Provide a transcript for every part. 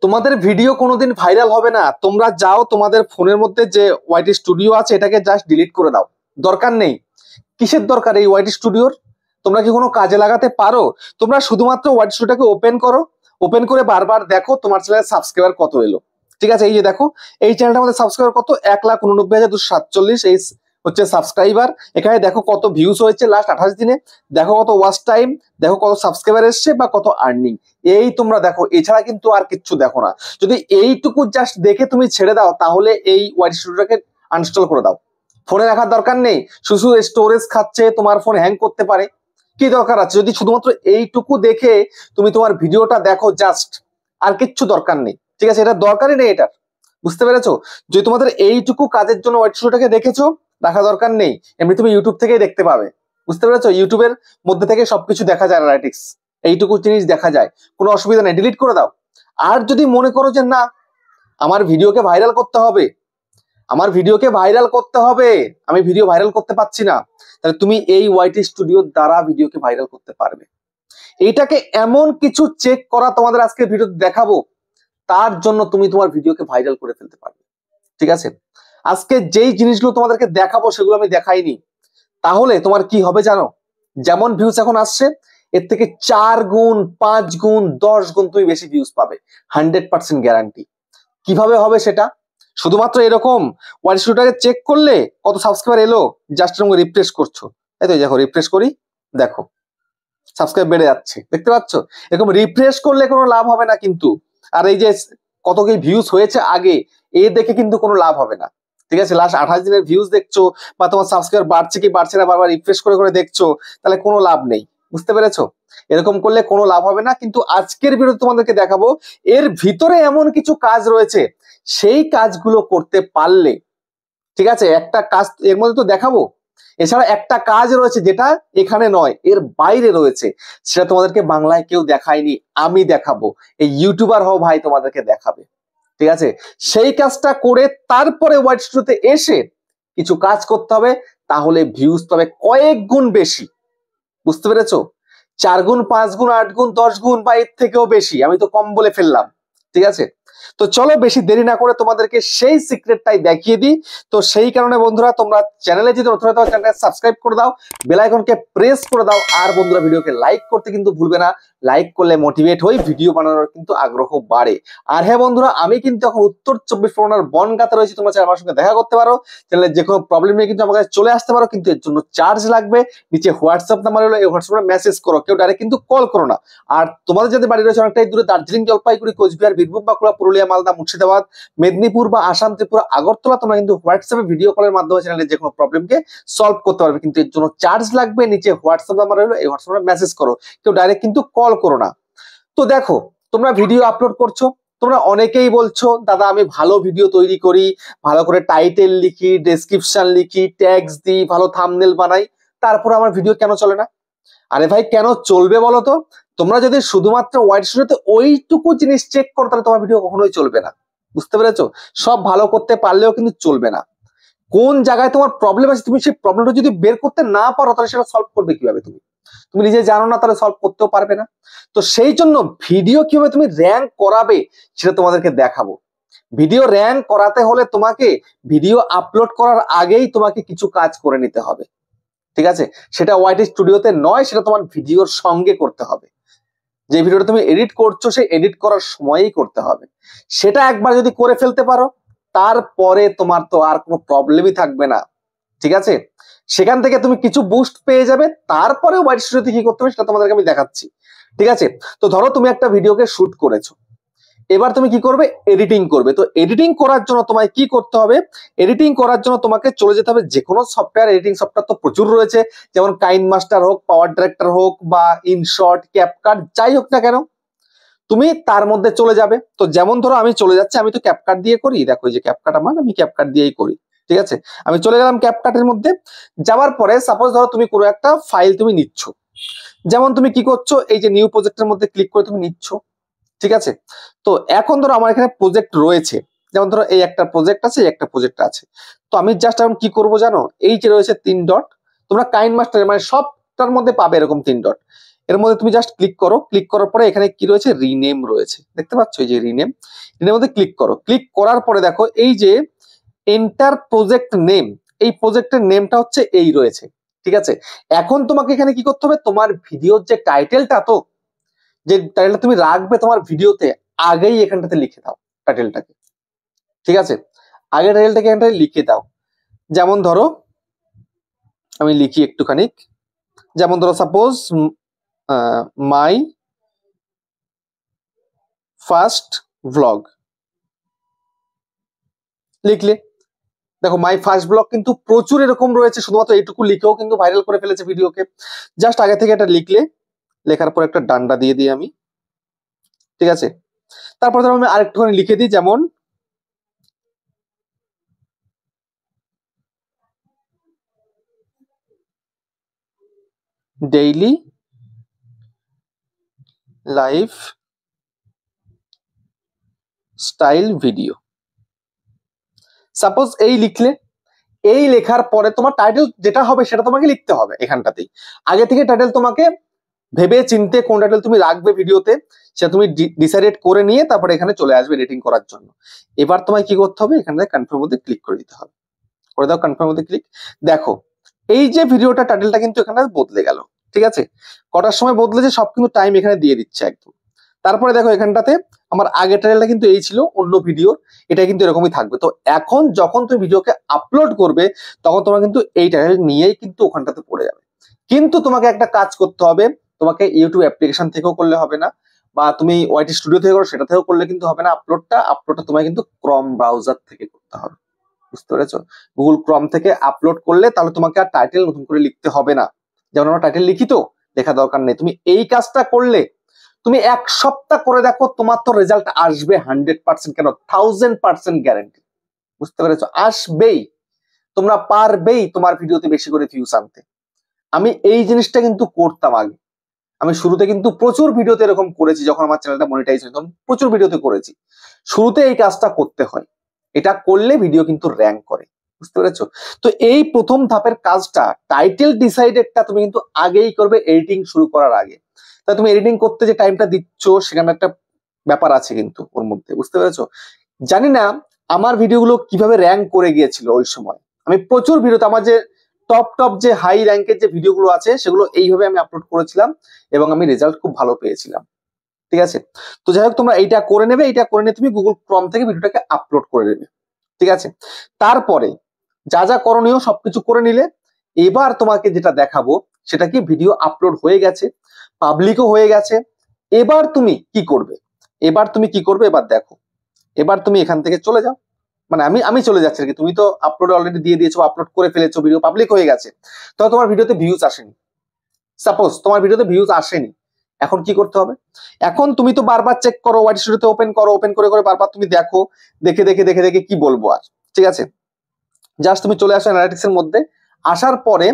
তোমাদের ভিডিও কোনোদিন ভাইরাল হবে না। তোমরা যাও তোমাদের ফোনের মধ্যে যে ওয়াইটি স্টুডিও আছে এটাকে জাস্ট ডিলিট করে দাও, দরকার নেই। কিসের দরকার এই ওয়াইটি স্টুডিওর? তোমরা কি কোনো কাজে লাগাতে পারো? তোমরা শুধুমাত্র ওয়াইটি স্টুডিওটাকে ওপেন করো, ওপেন করে বারবার দেখো তোমার চ্যানেলের সাবস্ক্রাইবার কত এলো। ঠিক আছে, এই যে দেখো এই চ্যানেলটার মধ্যে সাবস্ক্রাইবার কত, 1,89,247 এই হচ্ছে সাবস্ক্রাইবার। এখানে দেখো কত ভিউজ হয়েছে লাস্ট 28 দিনে, দেখো কত ওয়াচ টাইম, দেখো কত সাবস্ক্রাইবার এসছে বা কত আর্নিং, এই তোমরা দেখো। এছাড়া কিন্তু আর কিচ্ছু দেখো না। যদি এইটুকু জাস্ট দেখে তুমি ছেড়ে দাও তাহলে এই ওয়াইটি স্টুডিওটাকে আনইনস্টল করে দাও। ফোনে রাখার দরকার নেই, শুধু স্টোরেজ খাচ্ছে, তোমার ফোন হ্যাং করতে পারে, কি দরকার আছে? যদি শুধুমাত্র এইটুকু দেখে তুমি তোমার ভিডিওটা দেখো জাস্ট, আর কিচ্ছু দরকার নেই। ঠিক আছে, এটা দরকারই নেই এটার, বুঝতে পেরেছো? যদি তোমাদের এইটুকু কাজের জন্য ওয়াইটি স্টুডিওটাকে দেখেছো, রাখা দরকার নেই। এমনি তুমি ইউটিউব থেকেই দেখতে পাবে, বুঝতে পেরেছো? ইউটিউবের মধ্যে থেকে সবকিছু দেখা যায়, অ্যানালিটিক্স এইটুকু জিনিস দেখা যায়, কোনো অসুবিধা নেই, ডিলিট করে দাও। আর যদি মনে করো যে না আমার ভিডিওকে ভাইরাল করতে হবে, আমার ভিডিওকে ভাইরাল করতে হবে, আমি ভিডিও ভাইরাল করতে পারছি না, তাহলে তুমি এই ওয়াইটি স্টুডিওর দ্বারা ভিডিওকে ভাইরাল করতে পারবে। এইটাকে এমন কিছু চেক করা তোমাদের আজকে ভিডিও দেখাবো, তার জন্য তুমি তোমার ভিডিওকে ভাইরাল করে ফেলতে পারবে। ঠিক আছে, আজকে যেই জিনিসগুলো তোমাদেরকে দেখাবো সেগুলো আমি দেখাইনি, তাহলে তোমার কি হবে জানো? যেমন ভিউজ এখন আসছে এর থেকে 4 গুণ 5 গুণ 10 গুণ তুমি বেশি ভিউজ পাবে, 100% গ্যারান্টি। কিভাবে হবে সেটা? শুধুমাত্র এরকম ওয়াইটি স্টুডিওটাকে চেক করলে কত সাবস্ক্রাইবার এলো, জাস্ট এরকম রিফ্রেশ করছো, এই তো দেখো রিফ্রেশ করি, দেখো সাবস্ক্রাইব বেড়ে যাচ্ছে, দেখতে পাচ্ছ? এরকম রিফ্রেশ করলে কোনো লাভ হবে না কিন্তু। আর এই যে কত কি ভিউজ হয়েছে আগে, এ দেখে কিন্তু কোনো লাভ হবে না। ঠিক আছে, লাস্ট 28 দিনের ভিউজ দেখছো বা তোমার সাবস্ক্রাইবার বাড়ছে কি বাড়ছে না বারবার রিফ্রেশ করে করে দেখছো, তাহলে কোনো লাভ নেই, বুঝতে পেরেছো? এরকম করলে কোনো লাভ হবে না। কিন্তু আজকের ভিডিও তোমাদেরকে দেখাবো এর ভিতরে এমন কিছু কাজ রয়েছে, সেই কাজগুলো করতে পারলে, ঠিক আছে, একটা কাজ এর মধ্যে তো দেখাবো, এছাড়া একটা কাজ রয়েছে যেটা এখানে নয় এর বাইরে রয়েছে, সেটা তোমাদেরকে বাংলায় কেউ দেখায়নি, আমি দেখাবো। এই ইউটিউবার হও ভাই, তোমাদেরকে দেখাবে। ঠিক আছে, সেই কাজটা করে তারপরে ওয়াইটি স্টুডিওতে এসে কিছু কাজ করতে হবে, তাহলে ভিউজ তবে কয়েক গুণ বেশি, বুঝতে পেরেছো? 4 গুণ 5 গুণ 8 গুণ 10 গুণ বা এর থেকেও বেশি, আমি তো কম বলে ফেললাম। ঠিক আছে, তো চলো বেশি দেরি না করে তোমাদেরকে সেই সিক্রেটটাই দেখিয়ে দিই। তো সেই কারণে বন্ধুরা, তোমরা চ্যানেলে যদি নতুন হয়ে থাকো চ্যানেলটা সাবস্ক্রাইব করে দাও, বেল আইকনকে প্রেস করে দাও, আর বন্ধুরা ভিডিওকে লাইক করতে কিন্তু ভুলবে না। লাইক করলে মোটিভেট হই, ভিডিও বানানোর কিন্তু আগ্রহ বাড়ে। আর হ্যাঁ বন্ধুরা, আমি কিন্তু এখন উত্তর 24 পরগনার বনগাঁতে রয়েছি, তোমরা চাইলে আমার সঙ্গে দেখা করতে পারো, চ্যানেলের যে কোনো প্রবলেম নিয়ে কিন্তু আমার কাছে চলে আসতে পারো, কিন্তু এর জন্য চার্জ লাগবে। নিচে হোয়াটসঅ্যাপ নাম্বার হলো, এই হোয়াটসঅ্যাপে মেসেজ করো, কেউ ডাইরেক্ট কিন্তু কল করো না। আর তোমাদের যাদের বাড়ি রয়েছে অনেকটাই দূরে, দার্জিলিং, জলপাইগুড়ি, কোচবিহার, বীরভূম, বাঁকুড়া, পুরুলিয়া, মালদা, মুর্শিদাবাদ, মেদিনীপুর বা আসাম, ত্রিপুরা, আগরতলা, তোমরা কিন্তু হোয়াটসঅ্যাপে ভিডিও কলের মাধ্যমে চ্যানেলের যে কোনো প্রবলেমকে সলভ করতে পারবে, কিন্তু এর জন্য চার্জ লাগবে। নিচে হোয়াটসঅ্যাপ নাম্বার হলো, এই হোয়াটসঅ্যাপে মেসেজ করো, কেউ ডাইরেক্ট কিন্তু কল করো না। তো দেখো, তোমরা ভিডিও আপলোড করছো, তোমরা অনেকেই বলছো দাদা আমি ভালো ভিডিও তৈরি করি, ভালো করে টাইটেল লিখি, ডেসক্রিপশন লিখি, ট্যাগস দিই, ভালো থাম্বনেল বানাই, তারপর আমার ভিডিও কেন চলে না? আরে ভাই কেন চলবে বলো তো? তোমরা যদি শুধুমাত্র ওয়াইটি স্টুডিওতে ওইটুকু জিনিস চেক করো তাহলে তোমার ভিডিও কখনোই চলবে না, বুঝতে পেরেছো? সব ভালো করতে পারলেও কিন্তু চলবে না। কোন জায়গায় তোমার প্রবলেম আছে, তুমি সেই প্রবলেমটা যদি বের করতে না পারো তাহলে সেটা সলভ করবে কিভাবে? তুমি নিজে জানো না, তাহলে সলভ করতেও পারবে না। তো সেই জন্য ভিডিও কিভাবে তুমি র্যাঙ্ক করাবে সেটা তোমাদেরকে দেখাবো। ভিডিও র্যাঙ্ক করাতে হলে তোমাকে ভিডিও আপলোড করার আগেই তোমাকে কিছু কাজ করে নিতে হবে। ঠিক আছে, সেটা ওয়াইটি স্টুডিওতে নয়, সেটা তোমার ভিডিওর সঙ্গে করতে হবে। যে ভিডিওটা তুমি এডিট করছো সেই এডিট করার সময়ই করতে হবে। সেটা একবার যদি করে ফেলতে পারো, তারপরে তোমার তো আর কোনো প্রবলেমই থাকবে না। ঠিক আছে, সেখান থেকে তুমি কিছু বুস্ট পেয়ে যাবে, তারপরে ওয়াইটি স্টুডিওতে কি করতে হবে সেটা তোমাদেরকে আমি দেখাচ্ছি। ঠিক আছে, তো ধরো তুমি একটা ভিডিওকে শুট করেছো, এবার তুমি কি করবে? এডিটিং করবে। তো এডিটিং করার জন্য তোমায় কি করতে হবে? এডিটিং করার জন্য তোমাকে চলে যেতে হবে যে কোনো সফটওয়্যার, এডিটিং সফটওয়্যার তো প্রচুর রয়েছে, যেমন কাইন মাস্টার হোক, পাওয়ার ডিরেক্টর হোক বা ইনশর্ট, ক্যাপকাট, যাই হোক না কেন, তুমি তার মধ্যে চলে যাবে। তো যেমন ধরো আমি চলে যাচ্ছি, আমি তো ক্যাপকাট দিয়ে করি, দেখো এই যে ক্যাপকাট আমার, আমি ক্যাপকাট দিয়েই করি। ঠিক আছে, আমি চলে গেলাম ক্যাপকাটের মধ্যে। যাওয়ার পরে সাপোজ ধরো তুমি কোনো একটা ফাইল তুমি নিচ্ছ, যেমন তুমি কি করছো, এই যে নিউ প্রজেক্টের মধ্যে ক্লিক করে তুমি নিচ্ছ। ঠিক আছে, তো এখন ধরো আমার এখানে প্রজেক্ট রয়েছে, যেমন ধরো এই একটা প্রজেক্ট আছে, এই একটা প্রজেক্ট আছে। তো আমি জাস্ট এখন কি করব জানো? এই যে রয়েছে 3 ডট, তোমরা কাইন মাস্টার মানে সবটার মধ্যে পাবে এরকম 3 ডট, এর মধ্যে তুমি জাস্ট ক্লিক করো, ক্লিক করার পরে এখানে কি রয়েছে, রিনেম রয়েছে, দেখতে পাচ্ছ এই যে রিনেম, রিনেম মধ্যে ক্লিক করো। ক্লিক করার পরে দেখো এই যে এন্টার প্রজেক্ট নেম, এই প্রজেক্টের নেমটা হচ্ছে এই রয়েছে, ঠিক আছে। এখন তোমাকে এখানে কি করতে হবে, তোমার ভিডিওর যে টাইটেলটা, তো যে টাইটেলটা তুমি রাখবে তোমার ভিডিওতে, আগেই এখানটাতে লিখে দাও টাইটেলটাকে, ঠিক আছে। আগে টাইটেলটাকে এখানটাতে লিখে দাও। যেমন ধরো আমি লিখি একটুখানি, যেমন ধরো সাপোজ মাই ফার্স্ট ভ্লগ লিখলে, দেখো মাই ফার্স্ট ব্লগ কিন্তু প্রচুর এরকম রয়েছে, শুধুমাত্র এইটুকু লিখেও কিন্তু ভাইরাল করে ফেলেছে ভিডিওকে। জাস্ট আগে থেকে এটা লিখলে, লেখার পর একটা ডান্ডা দিয়ে দিই আমি, ঠিক আছে। তারপর ধরো আমি আরেকটুখানি লিখে দিই, যেমন daily life style video, suppose এই লিখলে। এই লেখার পরে তোমার টাইটেল যেটা হবে সেটা তোমাকে লিখতে হবে এখানটাতেই। আগে থেকে টাইটেল তোমাকে ভেবে চিনতে কোন টাইটেল তুমি রাখবে ভিডিওতে সেটা তুমি ডিসাইড করে নিয়ে তারপরে এখানে চলে আসবে এডিটিং করার জন্য। এবার তোমায় কি করতে হবে, এখানে কনফার্ম মধ্যে ক্লিক করে দিতে হবে, করে দাও কনফার্ম মধ্যে ক্লিক। দেখো এই যে ভিডিওটা টাইটেলটা কিন্তু এখানে বদলে গেল, ঠিক আছে। কটার সময় বদলেছে সব কিন্তু টাইম এখানে দিয়ে দিচ্ছে একদম। তারপরে দেখো এখানটাতে আমার আগের টাইটেলটা কিন্তু এই ছিল অন্য ভিডিওর, এটা কিন্তু এরকমই থাকবে। তো এখন যখন তুমি ভিডিওকে আপলোড করবে তখন তোমার কিন্তু এই টাইটেল নিয়েই কিন্তু ওখানটাতে পড়ে যাবে। কিন্তু তোমাকে একটা কাজ করতে হবে, তোমাকে ইউটিউব অ্যাপ্লিকেশন থেকেও করলে হবে না, বা তুমি ওয়াইটি স্টুডিও থেকে করো সেটা থেকেও করলে কিন্তু হবে না। আপলোডটা তোমায় কিন্তু ক্রম ব্রাউজার থেকে করতে হবে, বুঝতে পেরেছো। গুগল ক্রম থেকে আপলোড করলে তাহলে তোমাকে আর টাইটেল নতুন করে লিখতে হবে না। যেমন আমরা টাইটেল লিখি, তো লেখা দরকার নেই। তুমি এই কাজটা করলে তুমি 1 সপ্তাহ করে দেখো, তোমার তো রেজাল্ট আসবে 100%, কেন 1000% গ্যারান্টি, বুঝতে পেরেছো, আসবেই। তোমরা পারবেই তোমার ভিডিওতে বেশি করে ভিউজ আনতে। আমি এই জিনিসটা কিন্তু করতাম আগে, আমি শুরুতে কিন্তু প্রচুর ভিডিওতে এরকম করেছি, যখন আমার চ্যানেলটা মনিটাইজ হতো প্রচুর ভিডিওতে করেছি। শুরুতে এই কাজটা করতে হয়, এটা করলে ভিডিও কিন্তু র্যাঙ্ক করে, বুঝতে পেরেছো। তো এই প্রথম ধাপের কাজটা, টাইটেল ডিসাইডেডটা তুমি কিন্তু আগেই করবে এডিটিং শুরু করার আগে। তাই তুমি এডিটিং করতে যে টাইমটা দিচ্ছ সেখানে একটা ব্যাপার আছে কিন্তু ওর মধ্যে, বুঝতে পেরেছো। জানি না আমার ভিডিওগুলো কিভাবে র্যাঙ্ক করে গিয়েছিল ওই সময়। আমি প্রচুর ভিডিওতে আমার যে টপ যে হাই র্যাঙ্কের যে ভিডিওগুলো আছে সেগুলো এইভাবে আমি আপলোড করেছিলাম এবং আমি রেজাল্ট খুব ভালো পেয়েছিলাম, ঠিক আছে। তো যাই হোক তোমরা এইটা করে নেবে, এইটা করে নিয়ে তুমি গুগল ক্রম থেকে ভিডিওটাকে আপলোড করে নেবে, ঠিক আছে। তারপরে যা যা করণীয় সবকিছু করে নিলে, এবার তোমাকে যেটা দেখাবো সেটা কি, ভিডিও আপলোড হয়ে গেছে, পাবলিকও হয়ে গেছে। এবার তুমি কি করবে, এবার দেখো। এবার তুমি এখান থেকে চলে যাও, মানে আমি চলে যাচ্ছি আর কি। তুমি তো আপলোড অলরেডি দিয়ে দিয়েছো, আপলোড করে ফেলেছো, ভিডিও পাবলিক হয়ে গেছে, তো তোমার ভিডিওতে ভিউজ আসেনি। সাপোজ তোমার ভিডিওতে ভিউজ আসেনি, এখন কি করতে হবে, এখন তুমি তো বারবার চেক করো, ওয়াইটি স্টুডিওতে ওপেন করো, ওপেন করে বারবার তুমি দেখো, দেখে কি বলবো আর, ঠিক আছে। জাস্ট তুমি চলে আসো অ্যানালিটিক্স এর মধ্যে, আসার পরে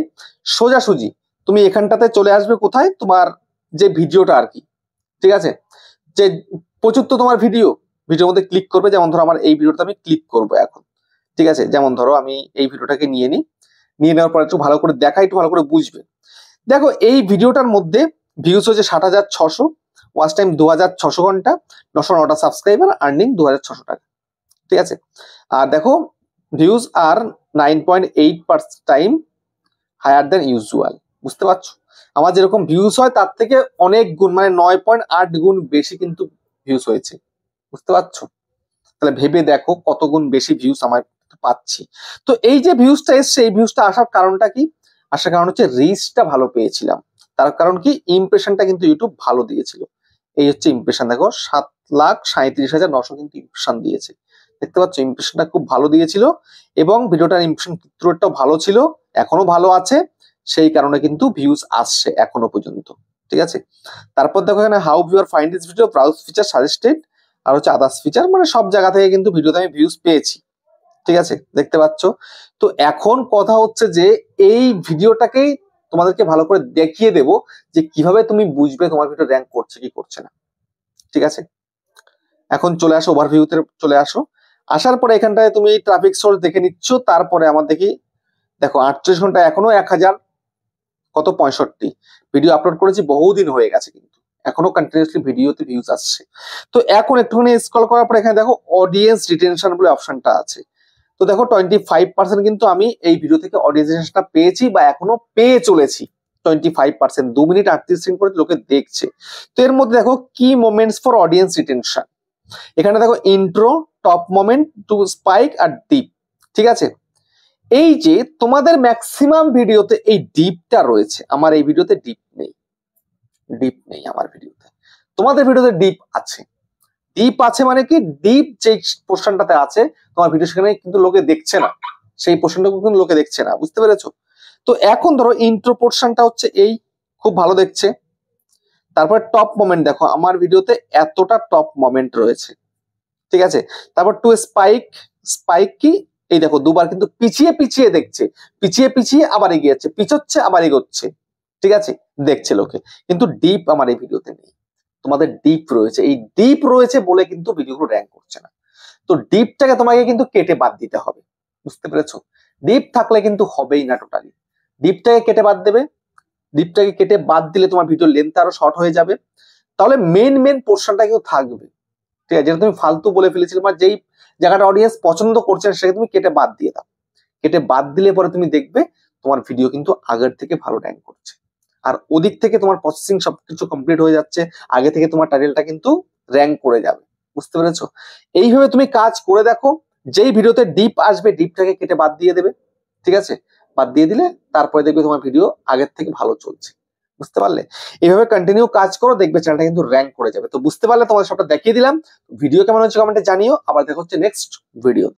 সোজাসুজি তুমি এখানটাতে চলে আসবে, কোথায়, তোমার যে ভিডিওটা আর কি, ঠিক আছে। যে প্রচুর তো তোমার ভিডিওর মধ্যে ক্লিক করবে, যেমন ধরো আমার এই ভিডিওটা আমি ক্লিক করবো এখন, ঠিক আছে। যেমন ধরো আমি এই ভিডিওটাকে নিয়ে নেওয়ার পর একটু ভালো করে দেখা, একটু ভালো করে বুঝবে। দেখো এই ভিডিওটার মধ্যে ভিউজ হচ্ছে 60,600, ওয়াচ টাইম 2,600 ঘন্টা, 909টা সাবস্ক্রাইবার, আর্নিং 2,600 টাকা, ঠিক আছে। আর দেখো ভিউজ আর 9.8% টাইম হায়ার দেন ইউজুয়াল, বুঝতে পারছো। আমার যেরকম ভিউজ হয় তার থেকে অনেক গুণ, মানে 9.8 গুণ বেশি কিন্তু ভিউজ হয়েছে, বুঝতে পারছো। তাহলে ভেবে দেখো কত গুণ বেশি ভিউজ আমার পাচ্ছি। তো এই যে ভিউজটা এসছে, এই ভিউজটা আসার কারণটা কি, আসার কারণ হচ্ছে রিচটা ভালো পেয়েছিলাম। তার কারণ কি, ইমপ্রেশনটা কিন্তু ইউটিউব ভালো দিয়েছিল। এই হচ্ছে ইমপ্রেশন, দেখো 7,37,900 কিন্তু ইমপ্রেশন দিয়েছে, দেখতে পাচ্ছ, ইমপ্রেশনটা খুব ভালো দিয়েছিল এবং ভিডিওটার ইমপ্রেশন চিত্রটাও ভালো ছিল, এখনো ভালো আছে, সেই কারণে কিন্তু ভিউজ আসছে এখনো পর্যন্ত, ঠিক আছে। তারপর দেখো এখানে how viewer find this video, browse feature, suggested, আর হচ্ছে আদার্স ফিচার, মানে সব জায়গা থেকে কিন্তু ভিডিওতে আমি ভিউজ পেয়েছি, ঠিক আছে, দেখতে পাচ্ছ। তো এখন কথা হচ্ছে যে এই ভিডিওটাকেই তোমাদেরকে ভালো করে দেখিয়ে দেব যে কিভাবে তুমি বুঝবে তোমার ভিডিও র্যাঙ্ক করছে কি করছে না, ঠিক আছে। এখন চলে আসো ওভারভিউতে, চলে আসো। আসার পরে এখানটায় তুমি ট্রাফিক সোর্স দেখে নিচ্ছ। তারপরে আমার দেখি, দেখো 38 ঘন্টা এখনো 1000 কত 65, ভিডিও আপলোড করেছি বহুদিন হয়ে গেছে, কিন্তু এখনো কন্টিনিউয়াসলি ভিডিওতে ভিউজ আসছে। তো এখন একটুখানি স্ক্রল করার পর এখানে দেখো অডিয়েন্স রিটেনশন বলে অপশনটা আছে। তো দেখো 25% কিন্তু আমি এই ভিডিও থেকে অডিয়েন্স রিটেনশনটা পেয়েছি বা এখনো পেয়ে চলেছি। 25%, 2 মিনিট 38 সেকেন্ড পরে লোকে দেখছে। তো এর মধ্যে দেখো কি মোমেন্টস ফর অডিয়েন্স রিটেনশন, এখানে দেখো intro, top moment, to spike আর ডিপ। ঠিক আছে, এই যে তোমাদের ম্যাক্সিমাম ভিডিওতে এই ডিপটা রয়েছে, আমার এই ভিডিওতে ডিপ নেই, ডিপ নেই আমার ভিডিওতে। তোমাদের ভিডিওতে ডিপ আছে। ডিপ আছে মানে কি, ডিপ যে পোর্শনটাতে আছে তোমার ভিডিও সেখানে কিন্তু লোকে দেখছে না, সেই পোর্শনটা কিন্তু লোকে দেখছে না, বুঝতে পেরেছো? তো এখন ধরো ইন্ট্রো পোর্শনটা হচ্ছে এই, খুব ভালো দেখছে। তারপর টপ মোমেন্ট দেখো আমার ভিডিওতে এতটা টপ মোমেন্ট রয়েছে। ঠিক আছে, তারপর টু স্পাইক, স্পাইক কি, এই দেখো দুবার কিন্তু পিছিয়ে পিছিয়ে দেখছে, পিছিয়ে পিছিয়ে আবার এগিয়ে যাচ্ছে, পিছোচ্ছে আবার এগোচ্ছে। ঠিক আছে, দেখছে লোকে। কিন্তু ডিপ আমার এই ভিডিওতে নেই, তোমাদের ডিপ রয়েছে। এই ডিপ রয়েছে বলে কিন্তু ভিডিওগুলো র্যাঙ্ক করছে না। তো ডিপটাকে তোমাকে কিন্তু কেটে বাদ দিতে হবে, বুঝতে পেরেছো? ডিপ থাকলে কিন্তু হবেই না টোটালি, ডিপটাকে কেটে বাদ দেবে। ডিপটাকে কেটে বাদ দিলে তোমার ভিডিও লেন্থ আরো শর্ট হয়ে যাবে, তাহলে মেন পোর্শনটা কিন্তু থাকবে। ঠিক আছে, যেটা তুমি ফালতু বলে ফেলেছিলে বা যেই জায়গাটা অডিয়েন্স পছন্দ করছে সেটা তুমি কেটে বাদ দিয়ে দাও। কেটে বাদ দিলে পরে তুমি দেখবে তোমার ভিডিও কিন্তু আগের থেকে ভালো র্যাঙ্ক করছে, আর ওদিক থেকে তোমার প্রসেসিং সবকিছু কমপ্লিট হয়ে যাচ্ছে, আগে থেকে তোমার টাইটেলটা কিন্তু র্যাঙ্ক করে যাবে, বুঝতে পেরেছো? এইভাবে তুমি কাজ করে দেখো, যেই ভিডিওতে ডিপ আসবে ডিপটাকে কেটে বাদ দিয়ে দেবে। ঠিক আছে, বাদ দিয়ে দিলে তারপরে দেখবে তোমার ভিডিও আগের থেকে ভালো চলছে, বুঝতে পারলে? এইভাবে কন্টিনিউ কাজ করো, দেখবে চ্যানেলটা কিন্তু র্যাঙ্ক করে যাবে। তো বুঝতে পারলে, তোমাদের সবটা দেখিয়ে দিলাম। ভিডিও কেমন হচ্ছে কমেন্টে জানিও, আবার দেখা হচ্ছে নেক্সট ভিডিও।